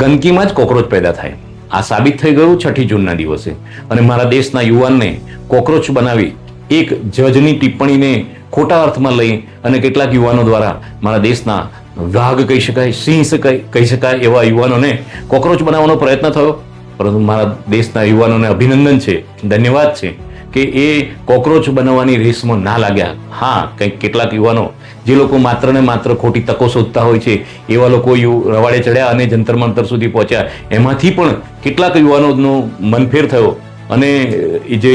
ગંદકીમાં જ કોકરોચ પેદા થાય આ સાબિત થઈ ગયું 6 જૂનના દિવસે. અને મારા દેશના યુવાનને કોકરોચ બનાવી એક જજની ટિપ્પણીને ખોટા અર્થમાં લઈ અને કેટલાક યુવાનો દ્વારા મારા દેશના વાઘ કહી શકાય, સિંહ કહી શકાય એવા યુવાનોને કોકરોચ બનાવવાનો પ્રયત્ન થયો. પરંતુ મારા દેશના યુવાનોને અભિનંદન છે, ધન્યવાદ છે કે એ કોકરોચ બનાવવાની રેસમાં ના લાગ્યા. હા, કંઈક કેટલાક યુવાનો જે લોકો માત્ર ને માત્ર ખોટી તકો શોધતા હોય છે એવા લોકો રવાડે ચડ્યા અને જંતર મંતર સુધી પહોંચ્યા. એમાંથી પણ કેટલાક યુવાનોનો મનફેર થયો અને જે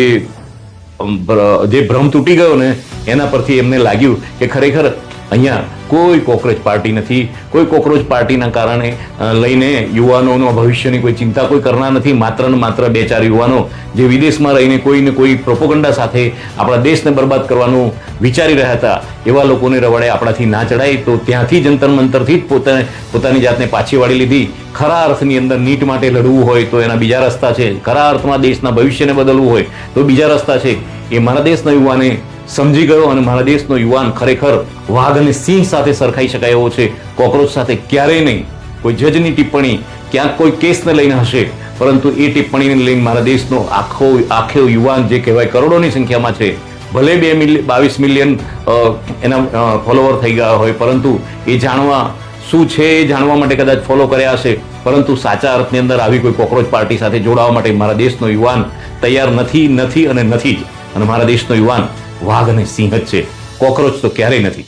ભ્રમ તૂટી ગયો ને એના પરથી એમને લાગ્યું કે ખરેખર અહીંયા કોઈ કોકરોચ પાર્ટી નથી, કોઈ કોકરોચ પાર્ટીના કારણે લઈને યુવાનોના ભવિષ્યની કોઈ ચિંતા કોઈ કરનાર નથી. માત્ર ને માત્ર 2-4 યુવાનો જે વિદેશમાં રહીને કોઈને કોઈ પ્રોપોગન્ડા સાથે આપણા દેશને બરબાદ કરવાનું વિચારી રહ્યા હતા એવા લોકોને રવાડે આપણાથી ના ચડાય. તો ત્યાંથી જંતર મંતરથી જ પોતાની જાતને પાછી વાળી લીધી. ખરા અર્થની અંદર નીટ માટે લડવું હોય તો એના બીજા રસ્તા છે, ખરા અર્થમાં દેશના ભવિષ્યને બદલવું હોય તો બીજા રસ્તા છે. એ મારા દેશના યુવાને સમજી ગયો અને મારા દેશનો યુવાન ખરેખર વાઘ અને સિંહ સાથે સરખાઈ શકાય એવો છે, કોકરોચ સાથે ક્યારેય નહીં. કોઈ જજની ટિપ્પણી ક્યાંક કોઈ કેસને લઈને હશે, પરંતુ એ ટિપ્પણીને લઈને મારા દેશનો આખો યુવાન જે કહેવાય કરોડોની સંખ્યામાં છે, ભલે 22 મિલિયન એના ફોલોવર થઈ ગયા હોય, પરંતુ એ જાણવા શું છે એ જાણવા માટે કદાચ ફોલો કર્યા હશે, પરંતુ સાચા અર્થની અંદર આવી કોઈ કોકરોચ પાર્ટી સાથે જોડાવા માટે મારા દેશનો યુવાન તૈયાર નથી અને નથી જ. અને મારા દેશનો યુવાન વાઘ અને સિંહ જ છે, કોકરોચ તો ક્યારેય નથી.